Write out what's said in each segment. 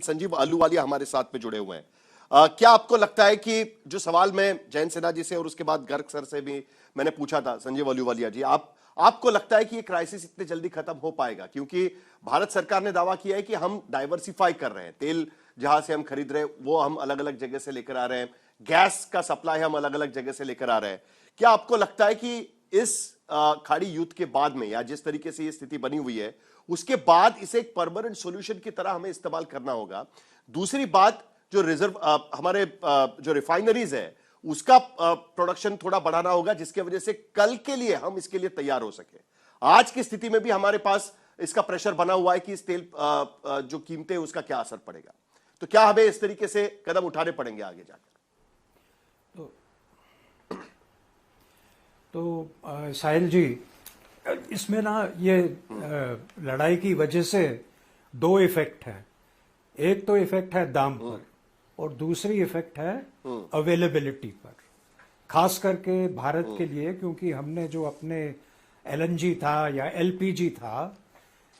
संजीव अहलूवालिया हमारे साथ में जुड़े हुए हैं। क्या आपको लगता है कि जो सवाल मैं जयंत सिन्हा जी से और उसके बाद गर्ग सर से भी मैंने पूछा था, संजीव अहलूवालिया जी, आपको लगता है कि ये क्राइसिस इतने जल्दी खत्म हो पाएगा? क्योंकि भारत सरकार ने दावा किया है कि हम डाइवर्सिफाई कर रहे हैं, तेल जहां से हम खरीद रहे हैं वो हम अलग अलग जगह से लेकर आ रहे हैं, गैस का सप्लाई हम अलग अलग जगह से लेकर आ रहे हैं। क्या आपको लगता है कि इस खाड़ी युद्ध के बाद में, या जिस तरीके से ये स्थिति बनी हुई है, उसके बाद इसे एक परमानेंट सॉल्यूशन की तरह हमें इस्तेमाल करना होगा? दूसरी बात, जो रिजर्व हमारे जो रिफाइनरीज है उसका प्रोडक्शन थोड़ा बढ़ाना होगा, जिसकी वजह से कल के लिए हम इसके लिए तैयार हो सके। आज की स्थिति में भी हमारे पास इसका प्रेशर बना हुआ है कि इस तेल जो कीमतें उसका क्या असर पड़ेगा। तो क्या हमें इस तरीके से कदम उठाने पड़ेंगे आगे जाकर? तो साहिल जी, इसमें ना ये लड़ाई की वजह से दो इफेक्ट है। एक तो इफेक्ट है दाम पर और दूसरी इफेक्ट है अवेलेबिलिटी पर, खास करके भारत के लिए, क्योंकि हमने जो अपने एलएनजी था या एलपीजी था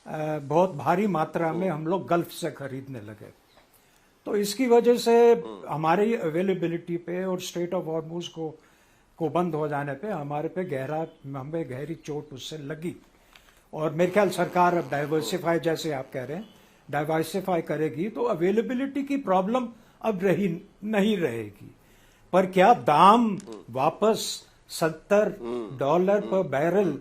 बहुत भारी मात्रा में हम लोग गल्फ से खरीदने लगे। तो इसकी वजह से हमारी अवेलेबिलिटी पे और स्ट्रेट ऑफ हॉर्मुज को बंद हो जाने पे हमें गहरी चोट उससे लगी। और मेरे ख्याल सरकार अब डाइवर्सिफाई, जैसे आप कह रहे हैं, डाइवर्सिफाई करेगी तो अवेलेबिलिटी की प्रॉब्लम अब नहीं रहेगी। पर क्या दाम वापस $70 पर बैरल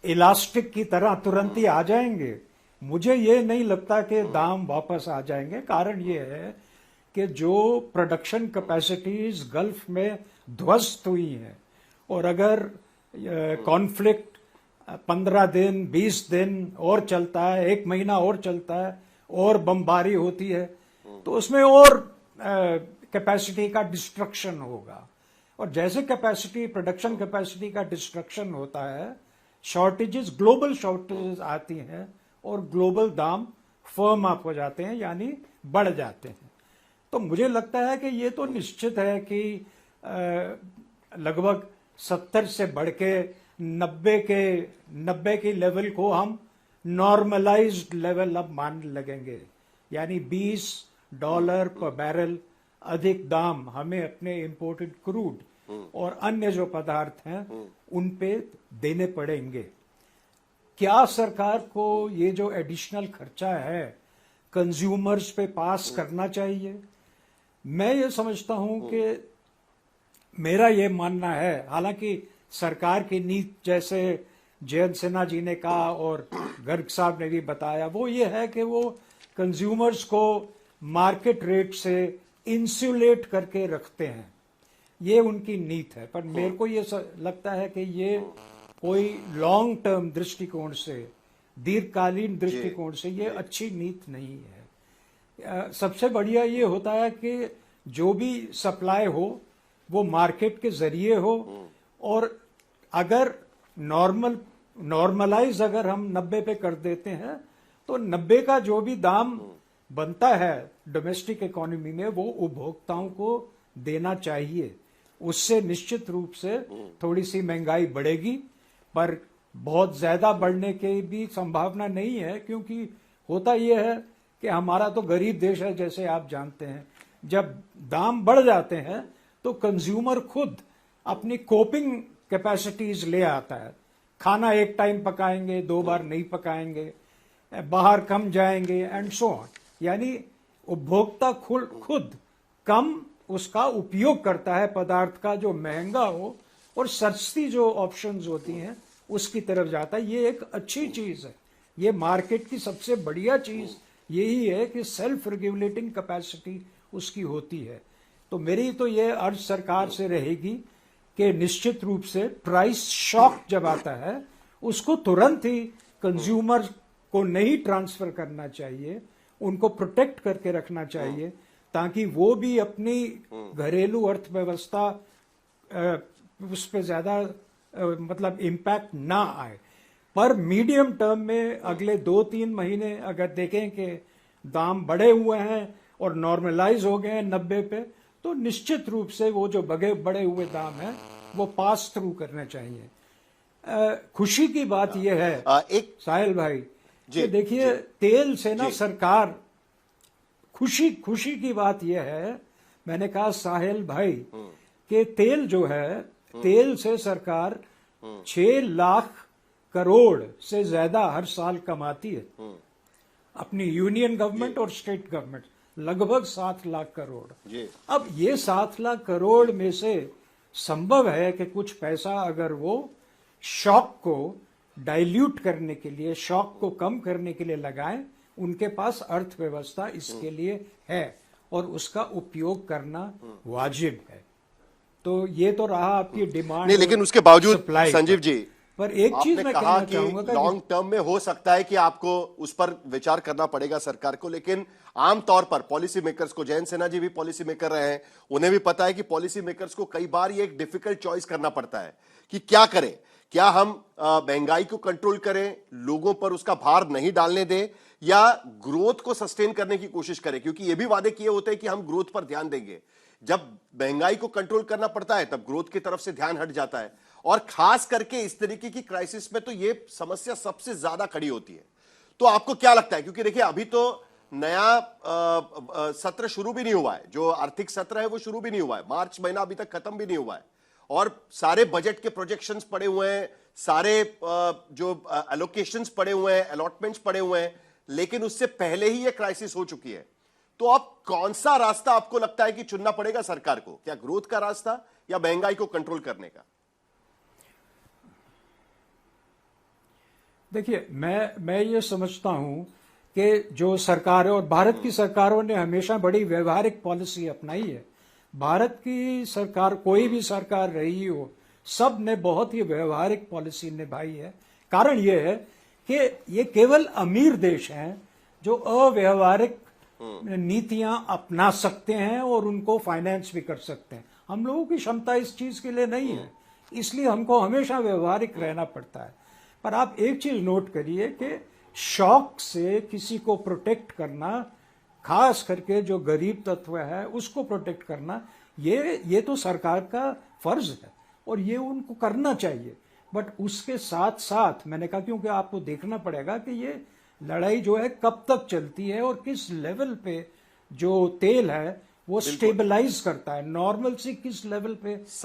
इलास्टिक की तरह तुरंत ही आ जाएंगे? मुझे ये नहीं लगता कि दाम वापस आ जाएंगे। कारण ये है कि जो प्रोडक्शन कैपेसिटीज गल्फ में ध्वस्त हुई हैं, और अगर कॉन्फ्लिक्ट 15 दिन 20 दिन और चलता है, 1 महीना और चलता है, और बमबारी होती है, तो उसमें और कैपेसिटी का डिस्ट्रक्शन होगा। और जैसे प्रोडक्शन कैपेसिटी का डिस्ट्रक्शन होता है, शॉर्टेजेस, ग्लोबल शॉर्टेजेस आती हैं और ग्लोबल दाम फर्म अप हो जाते हैं, यानी बढ़ जाते हैं। तो मुझे लगता है कि ये तो निश्चित है कि लगभग 70 से बढ़ के 90 के लेवल को हम नॉर्मलाइज्ड लेवल अब मान लगेंगे, यानी $20 पर बैरल अधिक दाम हमें अपने इंपोर्टेड क्रूड और अन्य जो पदार्थ हैं उन पे देने पड़ेंगे। क्या सरकार को ये जो एडिशनल खर्चा है कंज्यूमर्स पे पास करना चाहिए? मैं ये समझता हूं कि मेरा ये मानना है, हालांकि सरकार की नीति, जैसे जयंत सिन्हा जी ने कहा और गर्ग साहब ने भी बताया, वो ये है कि वो कंज्यूमर्स को मार्केट रेट से इंसुलेट करके रखते हैं। ये उनकी नीति है। पर मेरे को ये लगता है कि ये कोई लॉन्ग टर्म दृष्टिकोण से, दीर्घकालीन दृष्टिकोण से ये अच्छी नीति नहीं है। सबसे बढ़िया ये होता है कि जो भी सप्लाई हो वो मार्केट के जरिए हो, और अगर नॉर्मलाइज अगर हम 90 पे कर देते हैं तो 90 का जो भी दाम बनता है डोमेस्टिक इकोनॉमी में वो उपभोक्ताओं को देना चाहिए। उससे निश्चित रूप से थोड़ी सी महंगाई बढ़ेगी, पर बहुत ज्यादा बढ़ने की भी संभावना नहीं है, क्योंकि होता यह है कि हमारा तो गरीब देश है, जैसे आप जानते हैं। जब दाम बढ़ जाते हैं तो कंज्यूमर खुद अपनी कोपिंग कैपेसिटीज ले आता है। खाना एक टाइम पकाएंगे, 2 बार नहीं पकाएंगे, बाहर कम जाएंगे एंड सो ऑन। यानी उपभोक्ता खुद कम उसका उपयोग करता है पदार्थ का, जो महंगा हो, और सस्ती जो ऑप्शंस होती हैं उसकी तरफ जाता है। ये एक अच्छी चीज है। ये मार्केट की सबसे बढ़िया चीज यही है कि सेल्फ रेगुलेटिंग कैपेसिटी उसकी होती है। तो मेरी तो ये अर्ज सरकार से रहेगी कि निश्चित रूप से प्राइस शॉक जब आता है उसको तुरंत ही कंज्यूमर को नहीं ट्रांसफर करना चाहिए, उनको प्रोटेक्ट करके रखना चाहिए, ताकि वो भी अपनी घरेलू अर्थव्यवस्था उस पर ज्यादा मतलब इम्पैक्ट ना आए। पर मीडियम टर्म में अगले 2-3 महीने अगर देखें कि दाम बढ़े हुए हैं और नॉर्मलाइज हो गए हैं 90 पे, तो निश्चित रूप से वो जो बढ़े हुए दाम हैं वो पास थ्रू करने चाहिए। खुशी की बात यह है साहिल भाई कि देखिए, तेल से ना सरकार खुशी खुशी की बात यह है, मैंने कहा साहिल भाई कि तेल जो है, तेल से सरकार 6 लाख करोड़ से ज्यादा हर साल कमाती है, अपनी यूनियन गवर्नमेंट और स्टेट गवर्नमेंट, लगभग 7 लाख करोड़। अब ये 7 लाख करोड़ में से संभव है कि कुछ पैसा अगर वो शॉक को डाइल्यूट करने के लिए, शॉक को कम करने के लिए लगाएं, उनके पास अर्थव्यवस्था इसके लिए है और उसका उपयोग करना वाजिब है। तो ये तो रहा आपकी डिमांड नहीं, लेकिन उसके बावजूद संजीव जी, पर एक चीज मैं कहा कहना चाहूंगा कि लॉन्ग टर्म में हो सकता है कि आपको उस पर विचार करना पड़ेगा सरकार को, लेकिन आमतौर पर पॉलिसी मेकर्स को, जयंत सिन्हा जी भी पॉलिसी मेकर रहे हैं, उन्हें भी पता है कि पॉलिसी मेकर्स को कई बार ये एक डिफिकल्ट चॉइस करना पड़ता है कि क्या करें। क्या हम महंगाई को कंट्रोल करें, लोगों पर उसका भार नहीं डालने दें, या ग्रोथ को सस्टेन करने की कोशिश करें, क्योंकि ये भी वादे किए होते हैं कि हम ग्रोथ पर ध्यान देंगे। जब महंगाई को कंट्रोल करना पड़ता है तब ग्रोथ की तरफ से ध्यान हट जाता है, और खास करके इस तरीके की क्राइसिस में तो ये समस्या सबसे ज्यादा खड़ी होती है। तो आपको क्या लगता है, क्योंकि देखिए अभी तो नया सत्र शुरू भी नहीं हुआ है, जो आर्थिक सत्र है वो शुरू भी नहीं हुआ है, मार्च महीना अभी तक खत्म भी नहीं हुआ है, और सारे बजट के प्रोजेक्शंस पड़े हुए हैं, सारे जो एलोकेशंस पड़े हुए हैं, अलॉटमेंट्स पड़े हुए हैं, लेकिन उससे पहले ही ये क्राइसिस हो चुकी है। तो अब कौन सा रास्ता आपको लगता है कि चुनना पड़ेगा सरकार को, क्या ग्रोथ का रास्ता या महंगाई को कंट्रोल करने का? देखिए, मैं ये समझता हूं कि जो सरकार और भारत की सरकारों ने हमेशा बड़ी व्यवहारिक पॉलिसी अपनाई है। भारत की सरकार, कोई भी सरकार रही हो, सब ने बहुत ही व्यवहारिक पॉलिसी निभाई है। कारण यह है कि ये केवल अमीर देश हैं जो अव्यवहारिक नीतियां अपना सकते हैं और उनको फाइनेंस भी कर सकते हैं। हम लोगों की क्षमता इस चीज के लिए नहीं है, इसलिए हमको हमेशा व्यवहारिक रहना पड़ता है। पर आप एक चीज नोट करिए कि शॉक से किसी को प्रोटेक्ट करना, खास करके जो गरीब तत्व है उसको प्रोटेक्ट करना, ये तो सरकार का फर्ज है और ये उनको करना चाहिए। बट उसके साथ साथ मैंने कहा, क्योंकि आपको देखना पड़ेगा कि ये लड़ाई जो है कब तक चलती है और किस लेवल पे जो तेल है वो स्टेबलाइज करता है, नॉर्मल से किस लेवल पे